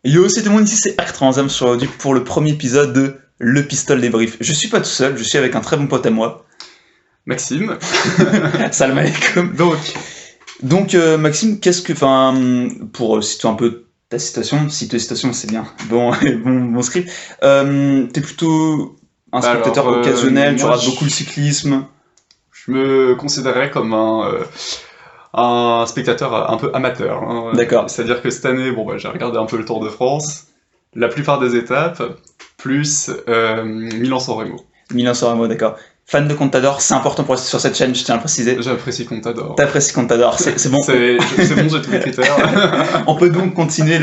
Yo, c'est tout le monde ici, c'est Arctransam pour le premier épisode de Le Pistol Débrief. Je suis pas tout seul, je suis avec un très bon pote à moi. Maxime. Salam alaikum. Donc, Maxime, pour situer un peu ta citation, c'est bien. Bon script. T'es plutôt un spectateur occasionnel, tu rates beaucoup le cyclisme. Je me considérerais comme un spectateur un peu amateur. Hein. D'accord. C'est-à-dire que cette année, j'ai regardé un peu le Tour de France, la plupart des étapes, plus Milan-San Remo. Milan-San Remo, d'accord. Fan de Contador, c'est important pour rester sur cette chaîne, je tiens à le préciser. J'apprécie Contador. T'apprécies Contador, c'est bon. C'est bon, j'ai tous les critères. On peut donc continuer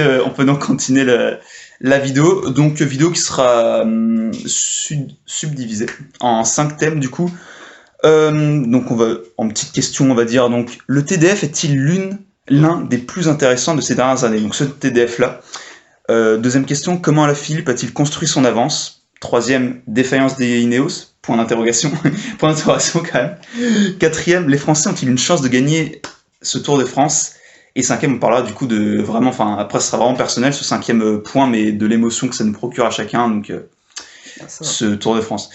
la vidéo. Donc vidéo qui sera subdivisée en 5 thèmes du coup. Donc on va en petite question, on va dire. Donc le TDF est-il l'un des plus intéressants de ces dernières années? Donc ce TDF là. Deuxième question, comment Alaphilippe a-t-il construit son avance? Troisième, défaillance des Ineos? Point d'interrogation. Point d'interrogation quand même. Quatrième, les Français ont-ils une chance de gagner ce Tour de France? Et cinquième, on parlera du coup de vraiment, après ce sera vraiment personnel ce cinquième point, mais de l'émotion que ça nous procure à chacun, donc ce Tour de France.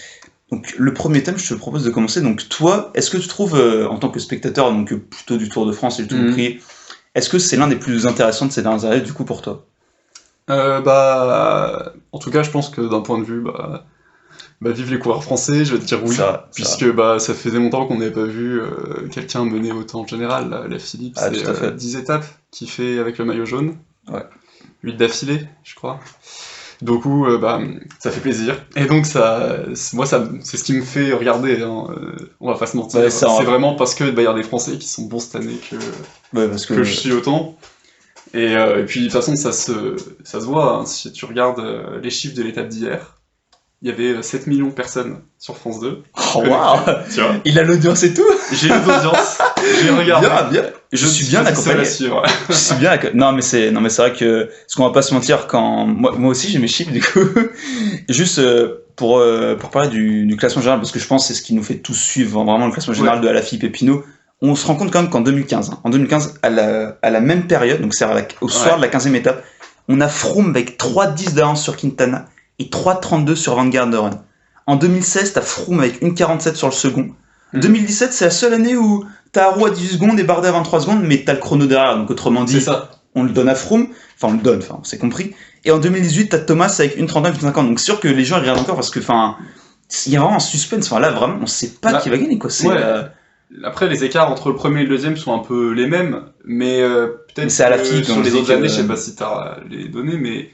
Donc le premier thème, je te propose de commencer. Donc toi, est-ce que tu trouves, en tant que spectateur, donc plutôt du Tour de France et tout compris, est-ce que c'est l'un des plus intéressants de ces dernières années du coup pour toi? En tout cas, je pense que d'un point de vue, vive les coureurs français, je vais te dire oui, puisque ça faisait longtemps qu'on n'avait pas vu quelqu'un mener autant en général. Alaphilippe, c'est 10 étapes qu'il fait avec le maillot jaune, 8 d'affilée, je crois. Donc ça fait plaisir. Et donc moi, c'est ce qui me fait regarder, hein, on va pas se mentir. C'est vraiment parce que y a des Français qui sont bons cette année que je suis autant. Et puis de toute façon, ça se voit, hein. Si tu regardes les chiffres de l'étape d'hier, il y avait 7 millions de personnes sur France 2. Oh waouh! Il a l'audience et tout? J'ai l'audience, j'ai regardé. Bien. Je suis bien accompagné. Je suis bien non mais c'est vrai que, parce qu'on va pas se mentir, quand moi aussi j'ai mes chiffres du coup. Juste pour parler du classement général, parce que je pense que c'est ce qui nous fait tous suivre vraiment le classement général de Alaphilippe et Pinot. On se rend compte quand même qu'en 2015, à la même période, donc c'est au soir de la 15e étape, on a Froome avec 3,10 d'avance sur Quintana et 3,32 sur Van Garderen. En 2016, t'as Froome avec 1,47 sur le second. 2017, c'est la seule année où t'as Arou à 18 secondes et Bardet à 23 secondes, mais t'as le chrono derrière, donc autrement dit, on le donne à Froome, on s'est compris. Et en 2018, t'as Thomas avec 1,39, 1,50, donc c'est sûr que les gens regardent encore parce que, il y a vraiment un suspense, là vraiment, on sait pas qui va gagner, quoi. Après, les écarts entre le premier et le deuxième sont un peu les mêmes, mais peut-être c'est à la fille, sur les autres années, je sais pas si t'as les données, mais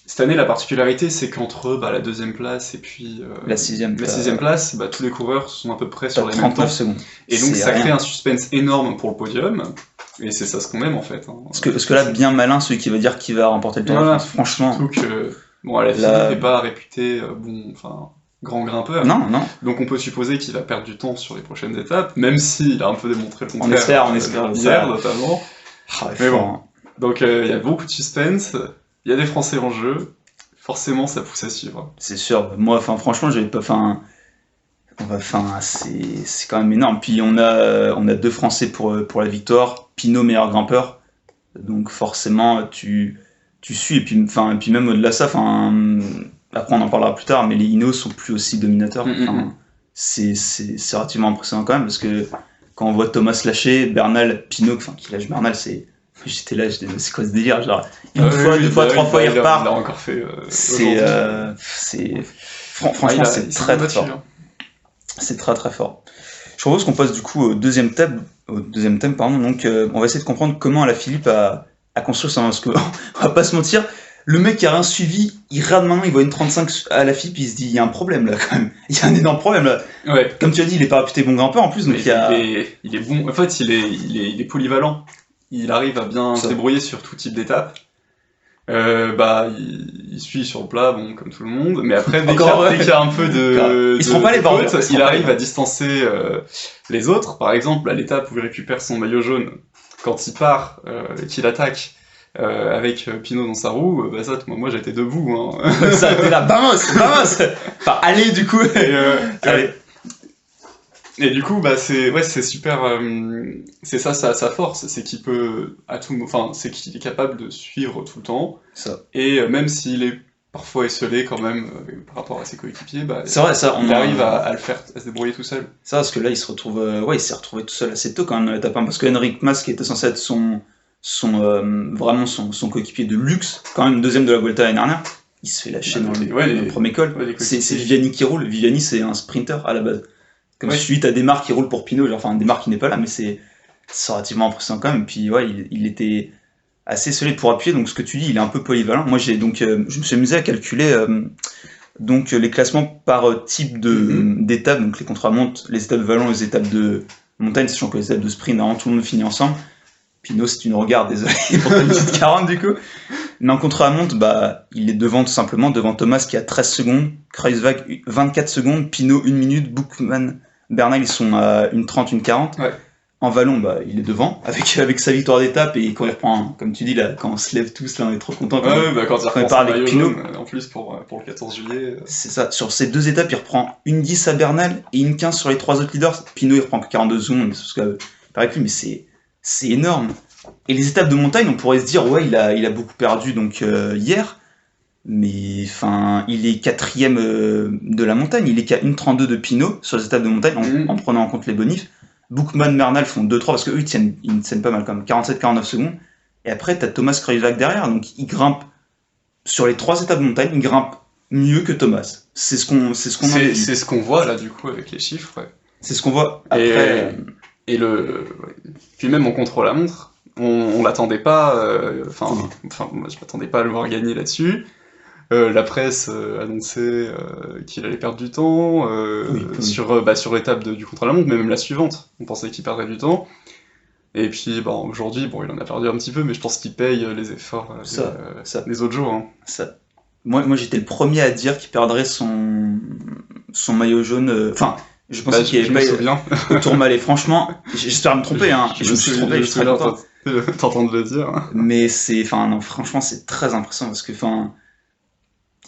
cette année, la particularité, c'est qu'entre la deuxième place et puis la sixième place, tous les coureurs sont à peu près sur les mêmes temps. Secondes. Et donc, ça crée un suspense énorme pour le podium, et c'est ça ce qu'on aime en fait. Hein. Parce que là, bien malin, celui qui va dire qui va remporter le Tour de France, franchement. Surtout que, Alaphilippe n'est pas réputé, grand grimpeur. Non. Donc on peut supposer qu'il va perdre du temps sur les prochaines étapes, même s'il a un peu démontré le contraire. On espère. Hier, notamment. Mais bon. Donc il y a beaucoup de suspense, il y a des Français en jeu, forcément ça pousse à suivre. C'est sûr. Moi, franchement, j'avais pas. C'est quand même énorme. Puis on a 2 Français pour la victoire. Pinot, meilleur grimpeur. Donc forcément, tu suis. Et puis même au-delà de ça, après on en parlera plus tard, mais les Ineos sont plus aussi dominateurs. C'est relativement impressionnant quand même, parce que quand on voit Thomas lâcher, Bernal, Pinot, qui lâche Bernal, j'étais là, c'est quoi ce délire, genre une fois, 2 fois, 3 fois il repart. Il a encore fait. Franchement, c'est très très fort. C'est très très fort. Je propose qu'on passe du coup au deuxième thème, Donc on va essayer de comprendre comment Alaphilippe a construit ça, parce que on va pas se mentir. Le mec qui a rien suivi, il rate maintenant, il voit une 35 à la FIP, il se dit il y a un problème là quand même. Il y a un énorme problème là. Ouais. Comme tu as dit, il est pas réputé bon grimpeur en plus, donc il est bon. En fait, il est polyvalent. Il arrive à bien se débrouiller sur tout type d'étape. Il suit sur le plat, comme tout le monde. Mais après, dès qu'il y a un peu de, il se prend pas les bords. Il arrive à distancer les autres. Par exemple, à l'étape où il récupère son maillot jaune, quand il part et qu'il attaque. Avec Pinot dans sa roue, moi j'étais debout. Hein. Ça, t'es là, vamos. Allez, du coup. Allez. Et du coup, bah, c'est super. C'est ça, sa force, c'est qu'il peut c'est qu'il est capable de suivre tout le temps. Ça. Et même s'il est parfois esselé quand même par rapport à ses coéquipiers, bah, c'est vrai, ça, il arrive à le faire, à se débrouiller tout seul. Ça, parce que là, il se retrouve, il s'est retrouvé tout seul assez tôt quand même dans l'étape 1, parce que Henrik Mas, qui était censé être vraiment son coéquipier de luxe, quand même deuxième de la Vuelta l'année dernière, il se fait lâcher dans le premier col. C'est Viviani qui roule. Viviani, c'est un sprinter à la base. Comme celui, t'as Desmarques qui roule pour Pinot, Desmarques qui n'est pas là, mais c'est relativement impressionnant quand même. Et puis, il était assez solide pour appuyer, donc ce que tu dis, il est un peu polyvalent. Moi, je me suis amusé à calculer les classements par type d'étapes, donc les contre-la-montre, les étapes de vallon, les étapes de montagne, sachant que les étapes de sprint, normalement tout le monde finit ensemble. Pinot, si tu nous regardes, désolé pour ta petite 40 du coup. Mais en contre-la-montre, il est devant tout simplement, devant Thomas qui a 13 secondes, Kruijswijk 24 secondes, Pinot 1 minute, Boukman, Bernal ils sont à 1:30, 1:40. Ouais. En vallon, il est devant, avec sa victoire d'étape, et quand il reprend, comme tu dis, là, quand on se lève tous, là, on est trop content. Quand il parle avec Pinot. En plus, pour le 14 juillet. C'est ça, sur ces deux étapes, il reprend 1:10 à Bernal, et 1:15 sur les trois autres leaders. Pinot, il reprend que 42 secondes, parce que, pareil que lui, mais c'est énorme. Et les étapes de montagne, on pourrait se dire, il a beaucoup perdu, donc, hier, mais, il est quatrième de la montagne, il est qu'à 1:32 de Pinot, sur les étapes de montagne, en prenant en compte les bonifs. Boukman, Bernal font 2-3 parce qu'eux ils tiennent pas mal quand même, 47-49 secondes. Et après t'as Thomas Kruijswijk derrière, donc il grimpe sur les 3 étapes de montagne, il grimpe mieux que Thomas. C'est ce qu'on voit là du coup avec les chiffres. Ouais. C'est ce qu'on voit. Après, puis même en contre-la-montre, on l'attendait pas. Moi je m'attendais pas à le voir gagner là-dessus. La presse annonçait qu'il allait perdre du temps sur l'étape du contre-la-montre, mais même la suivante, on pensait qu'il perdrait du temps. Et puis aujourd'hui, il en a perdu un petit peu, mais je pense qu'il paye les efforts des autres jours. Hein. Ça. Moi j'étais le premier à dire qu'il perdrait son maillot jaune. Je pensais qu'il avait pas au Tourmalet. Franchement, j'espère me tromper. Je me suis trompé. Je suis très content. T'entends de le dire. Mais franchement, c'est très impressionnant parce que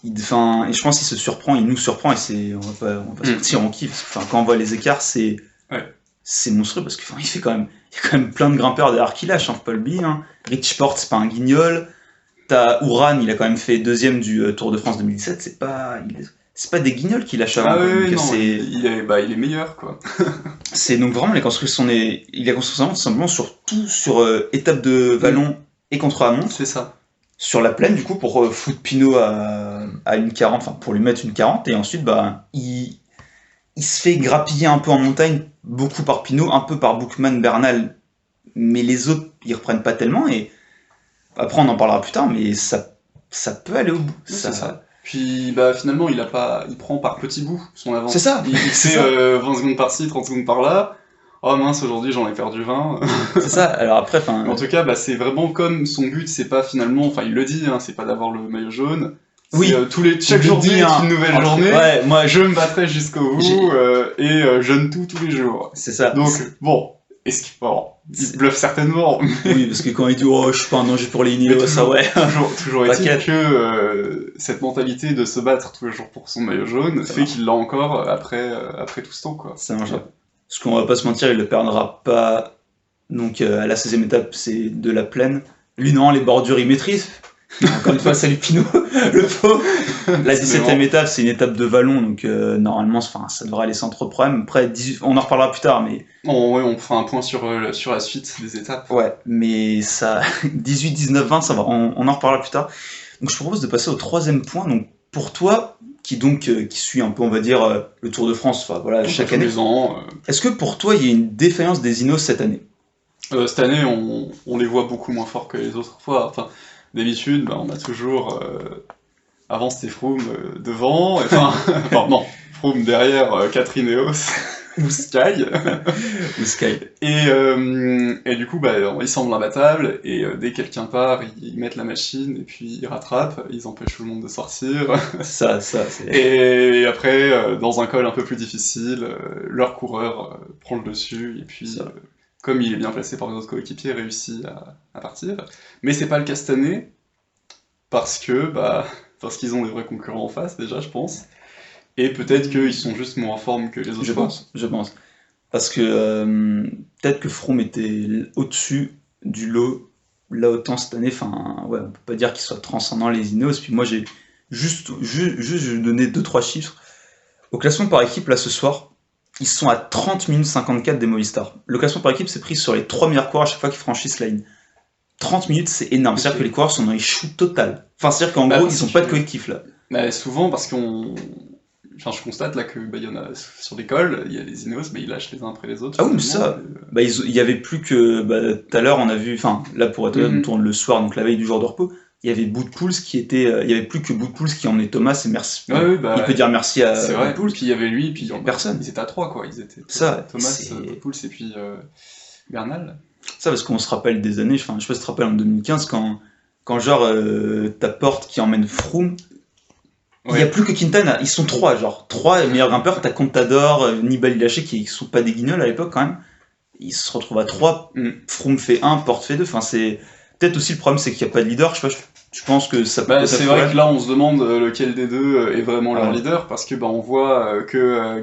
et je pense qu'il se surprend, il nous surprend, et on va pas se mentir, on kiffe. Quand on voit les écarts, c'est monstrueux parce que il y a quand même plein de grimpeurs derrière qui lâchent, faut pas l'oublier. Rich Porte, c'est pas un guignol. T'as Ouran, il a quand même fait deuxième du Tour de France 2017, c'est pas des guignols qui lâchent avant. Il est meilleur quoi. C'est donc vraiment il a construit son tout simplement sur étape de vallon et contre-la-montre. C'est ça. Sur la plaine du coup pour foutre Pinot à 1:40, pour lui mettre 1:40, et ensuite il se fait grappiller un peu en montagne, beaucoup par Pinot, un peu par Boukman, Bernal, mais les autres ils reprennent pas tellement, et après on en parlera plus tard, mais ça peut aller au bout. C'est ça. Puis finalement il prend par petits bouts son avance. C'est ça. Il fait 20 secondes par-ci, 30 secondes par-là. Oh mince, aujourd'hui j'en ai perdu 20. C'est ça, alors après... En tout cas, c'est vraiment comme son but, c'est pas finalement... il le dit, c'est pas d'avoir le maillot jaune. Oui. Chaque journée est une nouvelle journée. Ouais, moi je me battrai jusqu'au bout et je ne tous les jours. C'est ça. Donc, est-ce qu'il il bluffe certainement. Oui, parce que quand il dit « Oh, je suis pas un danger pour les Ineos », ça ouais. Toujours est-il que cette mentalité de se battre tous les jours pour son maillot jaune fait qu'il l'a encore après tout ce temps, quoi. Ça marche. Parce qu'on va pas se mentir, il le perdra pas. Donc à la 16e étape, c'est de la plaine. Lui, non, les bordures, il maîtrise. Encore une fois, salut Pinot, le faux. La 17e étape, c'est une étape de vallon, donc normalement, ça devrait aller sans trop de problème. Après, on en reparlera plus tard, mais... on fera un point sur la suite des étapes. Ouais, mais ça... 18, 19, 20, ça va, on en reparlera plus tard. Donc je propose de passer au 3e point. Donc pour toi... qui suit un peu, on va dire, le Tour de France, chaque année. Est-ce que pour toi, il y a une défaillance des Ineos cette année ? Cette année, on les voit beaucoup moins forts que les autres fois. D'habitude, on a toujours... avant, c'était Froome devant, non, Froome derrière, 4 Ineos, ou Sky. Et du coup, ils semblent imbattables, et dès que quelqu'un part, ils mettent la machine, et puis ils rattrapent, ils empêchent tout le monde de sortir. C'est... Et après, dans un col un peu plus difficile, leur coureur prend le dessus, et puis... comme il est bien placé par les autres coéquipiers, réussit à partir. Mais c'est pas le cas cette année, parce qu'ils ont des vrais concurrents en face, déjà, je pense. Et peut-être qu'ils sont juste moins en forme que les autres. Je pense. Parce que peut-être que Froome était au-dessus du lot là autant cette année. Enfin, ouais, on peut pas dire qu'il soit transcendant les Ineos. Puis moi, j'ai juste je vais donner 2-3 chiffres. Au classement par équipe, là, ce soir, ils sont à 30 minutes 54 des Movistar. Le classement par équipe, c'est pris sur les 3 meilleurs coureurs à chaque fois qu'ils franchissent la ligne. 30 minutes, c'est énorme. C'est-à-dire que les coureurs sont dans les choux total. Enfin, c'est-à-dire qu'en gros, ils n'ont pas de collectif, là. Souvent, parce qu'on... Enfin, je constate là que y en a sur les cols, il y a les Ineos, mais ils lâchent les uns après les autres. Ah oui, mais ça, il y avait plus que tout à l'heure on a vu, enfin là pour être on tourne le soir, donc la veille du jour de repos, il y avait Boutpouls qui était, il y avait plus que Boutpouls qui emmenait Thomas et merci. Il peut dire merci à Boutpouls. Puis il y avait lui, puis personne. Ils étaient à 3 quoi, ils étaient Thomas, Boutpouls et puis Bernal. Ça parce qu'on se rappelle des années, enfin je sais pas si tu te rappelles en 2015 quand genre ta Porte qui emmène Froome. Il n'y a plus que Quintana, ils sont 3, genre 3 meilleurs grimpeurs, t'as Contador, Nibali Lâché qui sont pas des guignols à l'époque quand même. Ils se retrouvent à 3, Froome fait 1, Porte fait 2, enfin c'est... Peut-être aussi le problème c'est qu'il n'y a pas de leader, je sais pas, je pense que ça peut... c'est vrai que là on se demande lequel des deux est vraiment leur leader, parce que on voit que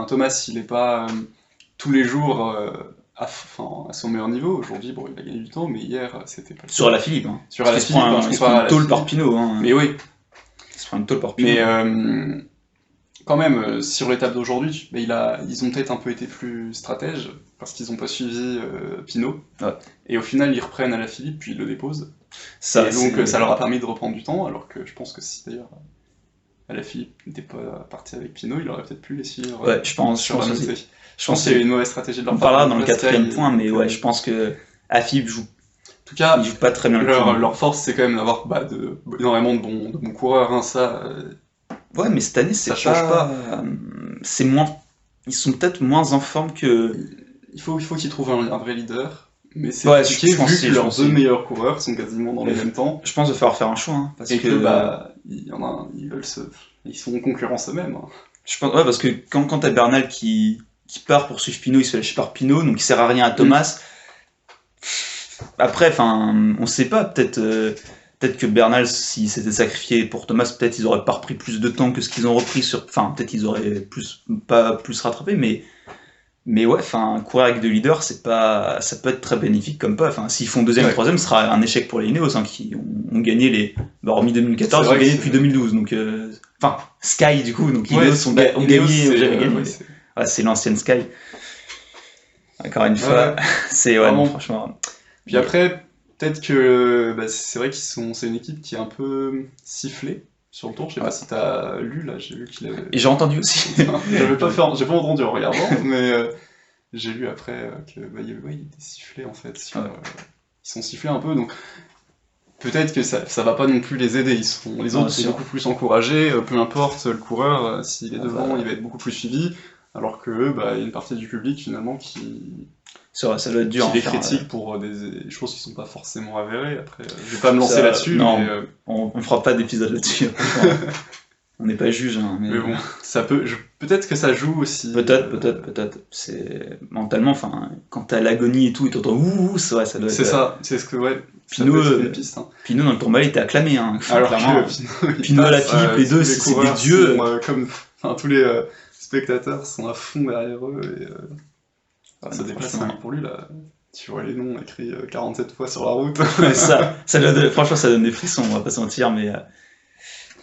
Thomas il est pas tous les jours à son meilleur niveau. Aujourd'hui, il a gagné du temps, mais hier c'était pas le cas. Sur Alaphilippe, hein. Sur Alaphilippe, il se prend une tôle par Pinot, hein. Mais oui. Mais quand même, sur l'étape d'aujourd'hui, ils ont peut-être un peu été plus stratèges, parce qu'ils n'ont pas suivi Pinot. Ouais. Et au final, ils reprennent Alaphilippe, puis ils le déposent. Ça, et donc, ça leur a permis de reprendre du temps, alors que je pense que si d'ailleurs Alaphilippe n'était pas parti avec Pinot, il aurait peut-être pu les suivre. Ouais, je pense qu'il y a eu une mauvaise stratégie de leur part. On parlera dans le 4ème point, mais ouais, je pense que Alaphilippe joue. En tout cas, ils jouent pas très bien leur force, c'est quand même d'avoir énormément de bons coureurs, hein, ça. Ouais, mais cette année, ça change pas. C'est moins. Ils sont peut-être moins en forme que. Il faut qu'ils trouvent un vrai leader, mais c'est compliqué vu que leurs deux meilleurs coureurs sont quasiment dans le même temps. Je pense qu'il va falloir faire un choix, hein, parce que ils sont en concurrence eux-mêmes. Hein. Je pense, parce que quand t'as Bernal qui part pour suivre Pinot, il se fait lâcher par Pinot, donc il sert à rien à Thomas. Après, on sait pas, peut-être que Bernal, s'il s'était sacrifié pour Thomas, peut-être ils auraient pas repris plus de temps que ce qu'ils ont repris peut-être ils auraient pas plus rattrapé, mais ouais, courir avec deux leaders, ça peut être très bénéfique comme pas. S'ils font 2ème, 3ème, ce sera un échec pour les Ineos, qui ont gagné les. hormis 2014, ils ont gagné depuis 2012, donc. Sky du coup, donc Ineos ont gagné. C'est l'ancienne Sky. Encore une fois, c'est vraiment, franchement. Puis après, peut-être que c'est vrai c'est une équipe qui est un peu sifflée sur le tour. Je sais pas si t'as lu là, j'ai vu qu'il avait. Et j'ai entendu aussi. j'ai pas entendu en regardant, mais j'ai lu après que il était sifflé en fait. Ils sont sifflés un peu, donc peut-être que ça va pas non plus les aider. Les autres sont beaucoup plus encouragés, peu importe le coureur, s'il est devant, il va être beaucoup plus suivi. Alors que il y a une partie du public finalement qui. Ça doit être dur. Qui les critique pour des choses qui sont pas forcément avérées. Après, je vais pas me lancer là-dessus. Non, mais, on fera pas d'épisode là-dessus. On n'est pas juge. Hein, mais bon, ça peut-être que ça joue aussi. Peut-être. C'est mentalement, quand t'as l'agonie et tout, et t'entends ouh, ça doit être. C'est ça. C'est ce que Pinot, dans le tournoi, il était acclamé. Hein, alors que Pinot à la Philippe, les deux, c'est des dieux. Tous les spectateurs sont à fond derrière eux et. Ça déplace pour lui là. Tu vois les noms écrits 47 fois sur la route. Franchement, ça donne des frissons, on va pas se mentir, mais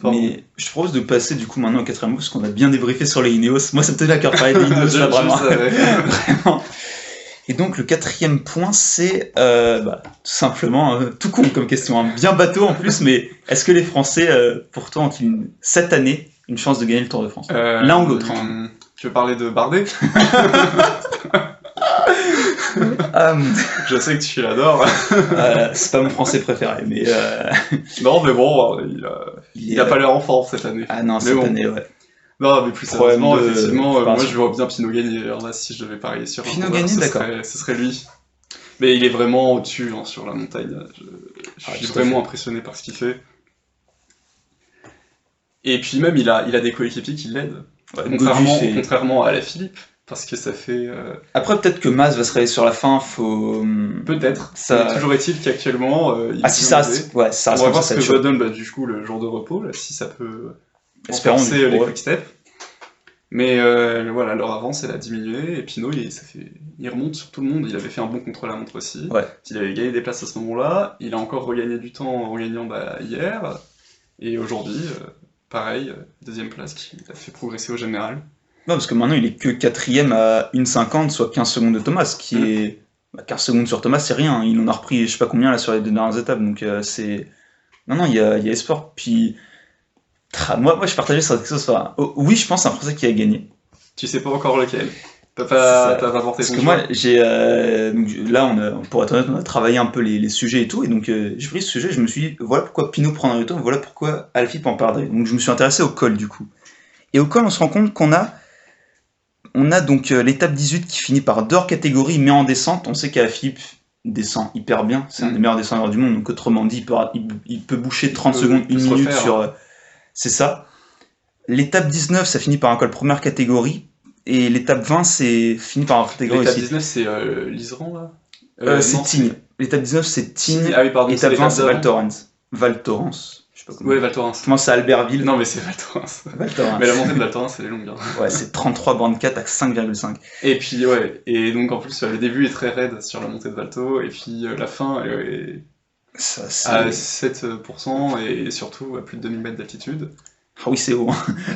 je te propose de passer du coup maintenant au 4ème mot, parce qu'on a bien débriefé sur les Ineos. Moi, ça me tenait à cœur de parler des Ineos, là, vraiment. Vraiment. Et donc, le 4ème point, c'est tout simplement, tout con comme question, hein, bien bateau en plus, mais est-ce que les Français, pourtant, ont cette année une chance de gagner le Tour de France l'un ou l'autre. Hein. Tu veux parler de Bardet Je sais que tu l'adores. C'est pas mon français préféré, mais. Non, mais bon, il a pas l'air en forme cette année. Ah non, cette année, ouais. Non, mais plus sérieusement, effectivement, moi je vois bien Pinot gagner. Alors là, si je devais parier sur Pinot gagner, d'accord. Ce serait lui. Mais il est vraiment au-dessus sur la montagne. Je suis vraiment impressionné par ce qu'il fait. Et puis même, il a des coéquipiers qui l'aident. Contrairement à Alaphilippe. Parce que ça fait. Après, peut-être que Mas va se réveiller sur la fin, faut. Peut-être. Mais toujours est-il qu'actuellement. si ça reste. Ouais, ça reste. On va voir ce que donne du coup le jour de repos, là, si ça peut. Espérons les quick steps. Mais voilà, leur avance, elle a diminué, et Pinot, il remonte sur tout le monde. Il avait fait un bon contre-la-montre aussi. Ouais. Il avait gagné des places à ce moment-là. Il a encore regagné du temps en gagnant hier. Et aujourd'hui, pareil, deuxième place qui a fait progresser au général. Non, parce que maintenant, il est que 4ème à 1,50, soit 15 secondes de Thomas, qui est... 15 secondes sur Thomas, c'est rien. Il en a repris je sais pas combien là sur les 2 dernières étapes, donc c'est... Non, il y a espoir. Puis... Moi, je partageais sur quelque chose. Enfin, oui, je pense que c'est un Français qui a gagné. Tu sais pas encore lequel. T'as pas porté Parce ton que choix. moi, là, pour être honnête, on a travaillé un peu les sujets et tout, et donc j'ai pris ce sujet, je me suis dit, voilà pourquoi Pinot prendrait le temps, voilà pourquoi Alaphilippe en perdrait. Donc je me suis intéressé au col du coup. Et au col, on se rend compte qu'on a donc l'étape 18 qui finit par 2 hors catégorie, mais en descente. On sait qu'Alaphilippe descend hyper bien, c'est un des meilleurs descendeurs du monde, donc autrement dit, il peut boucher 30 secondes, 1 minute sur... C'est ça. L'étape 19, ça finit par un col première catégorie. Et l'étape 20, c'est fini par un catégorie l'étape aussi. 19, c'est l'Iseran, là c'est Tignes. L'étape 19, c'est Tignes. Ah oui, pardon. L'étape 20, c'est Val Thorens. Val Thorens. Je sais pas comment. Ouais, Val Thorens. Comment c'est Albertville. Non, mais c'est Val Thorens. Mais la montée de Val Thorens, elle est longue. Hein. Ouais, c'est 33 bornes 4 à 5,5. Et puis, ouais. Et donc, en plus, le début est très raide sur la montée de Valto. Et puis, la fin, elle est à 7%. Et surtout, à plus de 2000 mètres d'altitude. Ah oui, c'est haut.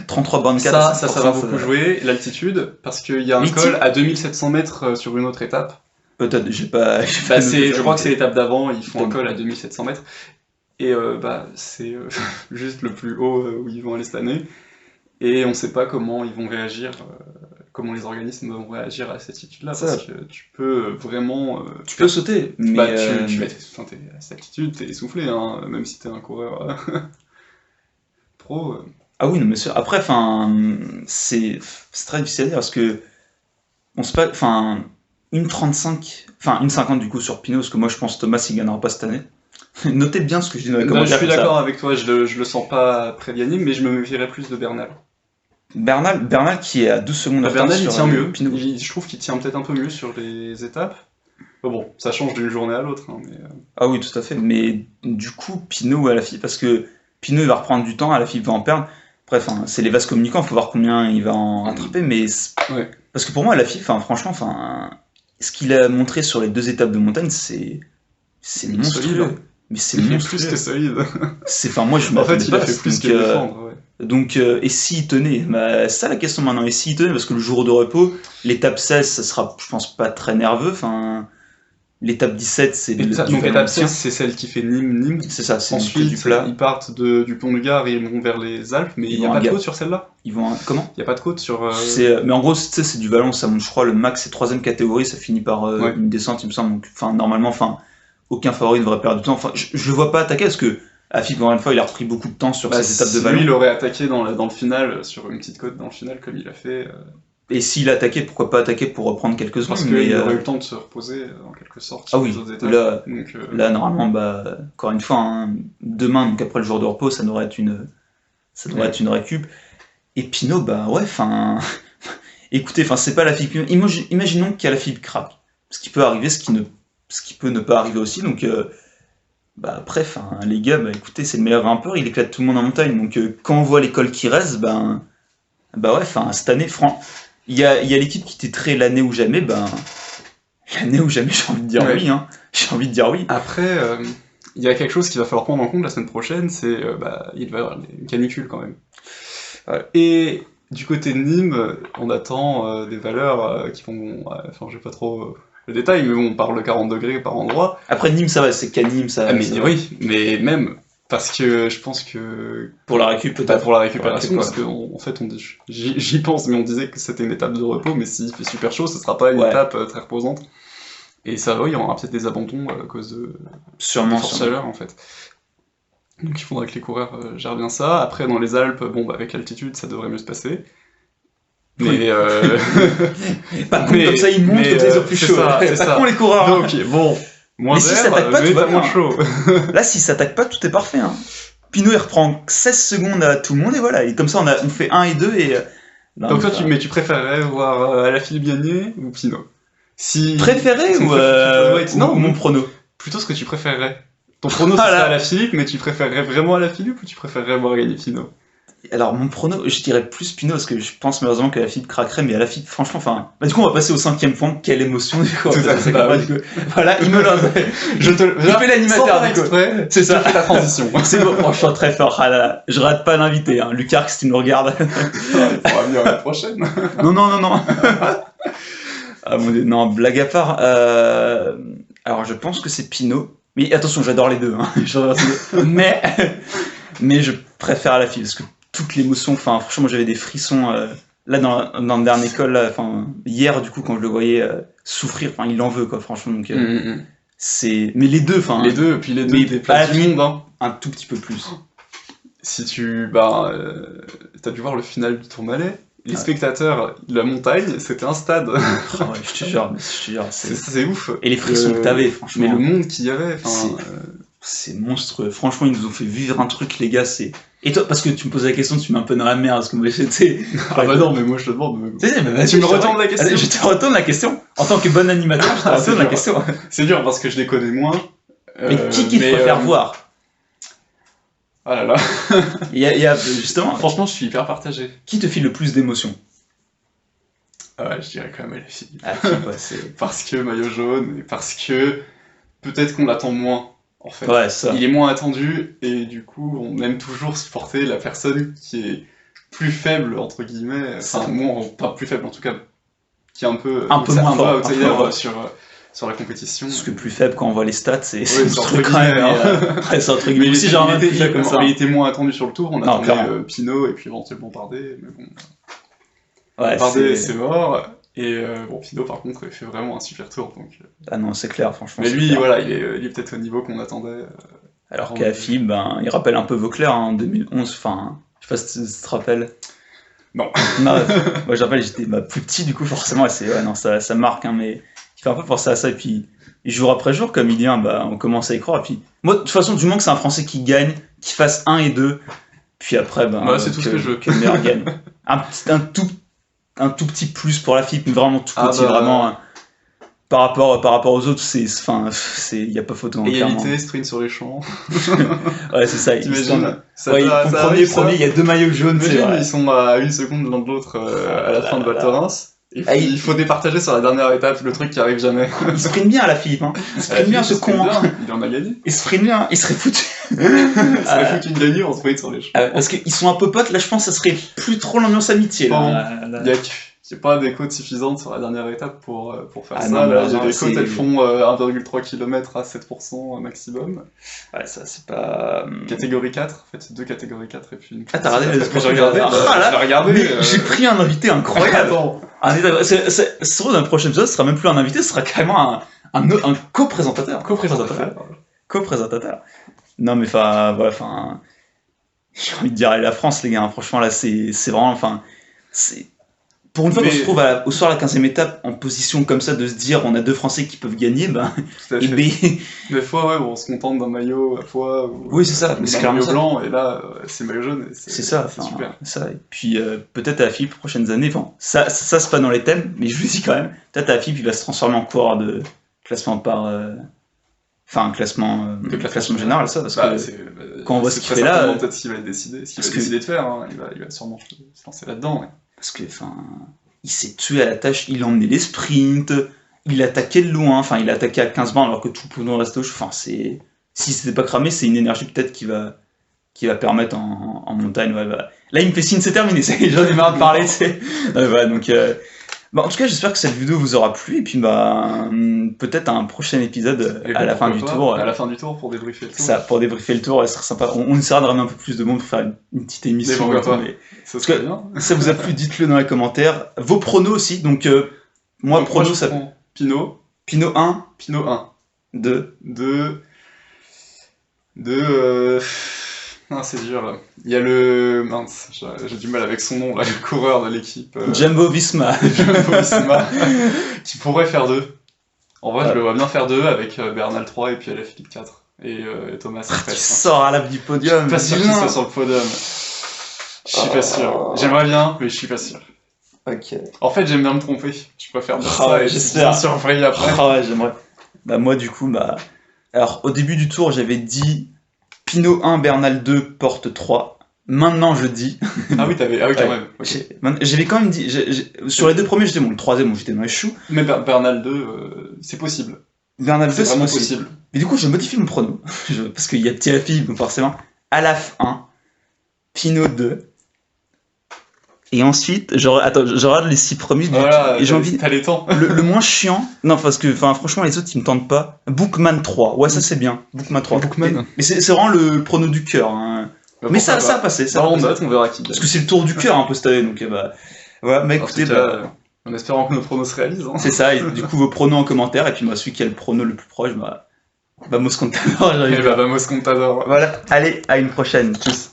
33 bornes 4. Ça va beaucoup jouer, l'altitude, parce qu'il y a un col à 2700 mètres sur une autre étape. Peut-être, j'ai pas je crois que c'est l'étape d'avant, ils font un col à 2700 mètres. Et c'est juste le plus haut où ils vont aller cette année. Et on sait pas comment ils vont réagir, comment les organismes vont réagir à cette altitude-là. Parce que tu peux vraiment... tu peux sauter, mais... à cette altitude, t'es essoufflé, hein, même si t'es un coureur... Ah oui, non, mais sûr. Après, c'est très difficile à dire parce que on se passe, 1,50 du coup sur Pinot, parce que moi je pense que Thomas il gagnera pas cette année. Notez bien ce que je dis dans les commentaires. Je suis d'accord avec toi, je le sens pas très gagné, mais je me méfierais plus de Bernal. Bernal qui est à 12 secondes de retard Bernal, il tient mieux. Pinot. Je trouve qu'il tient peut-être un peu mieux sur les étapes. Bon, ça change d'une journée à l'autre. Hein, mais... Ah oui, tout à fait. Mais du coup, Pinot ou Alaphilippe, parce que Pinot il va reprendre du temps, Alaphilippe va en perdre. Bref, c'est les vases communicants, il faut voir combien il va en rattraper. Mais parce que pour moi, Alaphilippe, franchement, ce qu'il a montré sur les 2 étapes de montagne, c'est monstrueux. Mais c'est monstrueux. Plus que solide. Moi, je m'attendais il a fait plus que défendre. Ouais. Donc, et s'il tenait, c'est ça la question maintenant. Et s'il tenait, parce que le jour de repos, l'étape 16, ça sera, je pense, pas très nerveux. L'étape 17, c'est donc l'étape 16, c'est celle qui fait Nîmes. C'est ça, c'est ensuite, du plat. Ils partent du pont du Gard et ils vont vers les Alpes, mais il n'y a pas de côte sur celle-là. Comment ? Il n'y a pas de côte sur... Mais en gros, c'est du vallon, ça monte, je crois, le max c'est 3ème catégorie, ça finit par une descente, il me semble. Donc, normalement, aucun favori ne devrait perdre du temps. Je le vois pas attaquer, parce que Alaphilippe, encore une fois, il a repris beaucoup de temps sur ces étapes de vallon. Lui, il aurait attaqué dans le final, sur une petite côte dans le final, comme il a fait... Et s'il attaquait, pourquoi pas attaquer pour reprendre quelques secondes? Parce qu'il aurait eu le temps de se reposer, en quelque sorte, sur les autres étapes. Là, normalement, encore une fois, demain, donc après le jour de repos, ça devrait être une récup. Et Pinot, écoutez, c'est pas Alaphilippe. Imaginons qu'Alaphilippe craque. Ce qui peut arriver, ce qui peut ne pas arriver aussi. Donc, après, les gars, écoutez, c'est le meilleur grimpeur, il éclate tout le monde en montagne. Donc, quand on voit l'école qui reste, cette année, il y a l'équipe qui titrait l'année ou jamais, l'année ou jamais, j'ai envie de dire oui, hein. J'ai envie de dire oui. Après, il y a quelque chose qu'il va falloir prendre en compte la semaine prochaine, c'est il va y avoir une canicule quand même. Et du côté de Nîmes, on attend des valeurs qui vont... je vais pas trop le détail, mais bon, on parle de 40 degrés par endroit. Après Nîmes, ça va, c'est qu'à Nîmes, ça... mais même... Parce que je pense que... Pour la récup, peut-être. Pour la récupération, parce qu'en fait, j'y pense, mais on disait que c'était une étape de repos, mais s'il fait super chaud, ce sera pas une étape très reposante. Et ça, il y aura peut-être des abandons à cause de forte chaleur, en fait. Donc il faudra que les coureurs gèrent bien ça. Après, dans les Alpes, avec l'altitude, ça devrait mieux se passer. Mais... comme ça, ils montent que les eaux plus chaudes. C'est ça. Pas les coureurs. Donc, moins d'air, mais pas moins chaud. Là, s'il s'attaque pas, tout est parfait. Hein. Pinot, il reprend 16 secondes à tout le monde, et voilà. Et comme ça, on fait 1 et 2, et... Donc toi, tu préférerais voir Alaphilippe gagner ou Pinot? Préféré ou mon prono? Plutôt ce que tu préférerais. Ton prono, c'est Alaphilippe, mais tu préférerais vraiment Alaphilippe ou tu préférerais voir gagner Pinot? Alors, mon prono, je dirais plus Pinot, parce que je pense malheureusement que Lafilippe craquerait, mais Lafilippe, franchement, enfin... Bah, du coup, on va passer au 5e point. Quelle émotion, du coup. Tout à fait. Du coup. Voilà, il me l'a... Je fais l'animateur, du coup. C'est ça. La transition. C'est bon, franchement, très fort. Ah là, je rate pas l'invité, hein. Lucas, si tu nous regardes. Il pourra venir la prochaine. Non. Ah, non, blague à part. Alors, je pense que c'est Pinot. Mais attention, j'adore les deux. Hein. Mais je préfère Lafilippe, parce que toute l'émotion, enfin, franchement, moi, j'avais des frissons. Là, dans le dernier col, enfin, hier, du coup, quand je le voyais souffrir, enfin, il en veut, quoi, franchement. Donc, c'est... Mais les deux, enfin... Les deux, des places du monde, hein. Un tout petit peu plus. Si tu... t'as dû voir le final du Tourmalet. Les spectateurs, la montagne, c'était un stade. Ouais, je te jure, c'est ouf. Et les frissons que t'avais, franchement. Mais le monde qu'il y avait, c'est monstrueux. Franchement, ils nous ont fait vivre un truc, les gars, c'est... Et toi, parce que tu me poses la question, tu mets un peu dans la merde, parce que moi, sais... Ah bah non, mais moi, je te demande. Tu me retournes la question. Allez, je te retourne la question. En tant que bon animateur, je te retourne la question. C'est dur, parce que je les connais moins. Mais qui te préfère voir? Ah là là. Il y a justement... Franchement, je suis hyper partagé. Qui te file le plus d'émotions? Ouais, je dirais quand même Lafilippe. C'est... Parce que maillot jaune, et parce que peut-être qu'on l'attend moins, en fait. Ouais, ça. Il est moins attendu, et du coup, on aime toujours supporter la personne qui est plus faible, entre guillemets. Enfin, moins, pas plus faible en tout cas, qui est un peu moins fort, sur la compétition. Parce que plus faible, quand on voit les stats, c'est entre guillemets. Après, c'est entre guillemets. Il était moins attendu sur le tour, on attendait Pinot et puis éventuellement Bardet, mais bon. Ouais, Bardet, c'est mort. Et Pinot, par contre, il fait vraiment un super tour. Donc... Ah non, c'est clair, franchement. Mais lui, voilà, il est peut-être au niveau qu'on attendait. Alors qu'à Philippe, il rappelle un peu Vauclair en 2011. Enfin, je sais pas si tu te rappelles. Non. Moi, je rappelle, j'étais plus petit, du coup, forcément, ça marque, hein, mais il fait un peu penser à ça. Et puis, jour après jour, comme il dit, on commence à y croire. Et puis, moi, de toute façon, du moment que c'est un Français qui gagne, qui fasse 1 et 2, puis après, c'est tout ce que je veux. Que le meilleur gagne. Un tout petit plus pour la FIP, mais vraiment tout petit, vraiment par rapport aux autres, il y a pas photo. Égalité, sprint sur les champs. Ouais, c'est ça. T'imagines premier, il y a 2 maillots jaunes. Ils sont à 1 seconde l'un de l'autre à la fin de Val Thorens. Il faut départager sur la dernière étape, le truc qui arrive jamais. Il sprint bien à la FIP, hein. Il sprint bien ce con. Il en a gagné. Il sprint bien, il serait foutu. Il serait foutu de gagner en sprint sur les champs. Parce qu'ils sont un peu potes, là je pense que ça serait plus trop l'ambiance amitié. Il n'y a pas des côtes suffisantes sur la dernière étape pour faire ça. Les côtes, elles font 1,3 km à 7% maximum. Ouais, ça c'est pas... Catégorie 4, en fait c'est 2 catégories 4 et puis une... Ah, t'as regardé parce que j'ai regardé. J'ai pris un invité incroyable. C'est vrai, dans le prochain épisode, ce sera même plus un invité, ce sera carrément un co-présentateur. Co-présentateur. Non mais voilà, j'ai envie de dire, allez, la France les gars, hein, franchement là c'est vraiment, pour une fois qu'on se trouve au soir de la 15e étape en position comme ça de se dire on a 2 Français qui peuvent gagner, des fois on se contente d'un maillot à fois, oui c'est ça, mais c'est clairement maillot blanc et là c'est maillot jaune, c'est super. Ça. Et puis peut-être à la FIP prochaines années, ça c'est pas dans les thèmes, mais je vous dis quand même, peut-être à la FIP il va se transformer en coureur de classement par... classement général, ça, parce que quand on voit ce qu'il fait là... Peut-être ce qu'il va décider, de faire, hein. Il va sûrement se lancer là-dedans. Ouais. Parce que, il s'est tué à la tâche, il a emmené les sprints, il attaquait de loin, il a attaqué à 15 bornes alors que tout le peloton restait au chaud. Si c'était pas cramé, c'est une énergie peut-être qui va permettre en montagne. Là, il me fait signe, c'est terminé, j'en ai marre de parler. Donc... en tout cas, j'espère que cette vidéo vous aura plu, et puis peut-être un prochain épisode à la fin du tour. À la fin du tour pour débriefer le tour. Ça, pour débriefer le tour, ça sera sympa. On essaiera de ramener un peu plus de monde pour faire une petite émission. Ça serait bien. Ça vous a plu, dites-le dans les commentaires. Vos pronos aussi, donc moi, pronos, ça... Pinot 1. Pinot 1. 2. Non, c'est dur là. Il y a le... Mince, j'ai du mal avec son nom là, le coureur de l'équipe. Jumbo Visma. Qui pourrait faire 2. En vrai, je le vois bien faire 2 avec Bernal 3 et puis Alaphilippe 4. Et Thomas tu sors à l'âme du podium. Je suis pas sûr qu'il soit sur le podium. Je suis pas sûr. J'aimerais bien, mais je suis pas sûr. Ok. En fait, j'aime bien me tromper. Je préfère dire ça et j'espère surveiller après. Ouais, j'aimerais. Moi, du coup, alors, au début du tour, j'avais dit... Pinot 1, Bernal 2, Porte 3. Maintenant, je dis. Ah oui, quand même. Okay. J'avais quand même dit. Sur les 2 premiers, j'étais bon. Le 3e, j'étais dans les choux. Mais Bernal 2, c'est possible. Bernal 2, c'est vraiment possible. Mais du coup, je modifie mon prono. Parce qu'il y a Tiafi, donc forcément. Alaf 1, Pinot 2. Et ensuite, je regarde les 6 premiers. Voilà, et j'ai envie. T'as les temps. le moins chiant. Non, parce que, franchement, les autres, ils me tentent pas. Bookman 3. Ouais, ça, c'est bien. Bookman 3. Bookman. Mais c'est vraiment le prono du cœur. Hein. Mais ça a passé. On note, on verra qui. Parce que c'est le tour du cœur un peu cette année. Donc, voilà, mais écoutez, en espérant que nos pronos se réalisent. Hein. C'est ça. Et du coup, vos pronos en commentaire. Et puis, moi, celui qui a le prono le plus proche, Vamos Contador. Vamos Contador. Voilà. Allez, à une prochaine. Tchuss.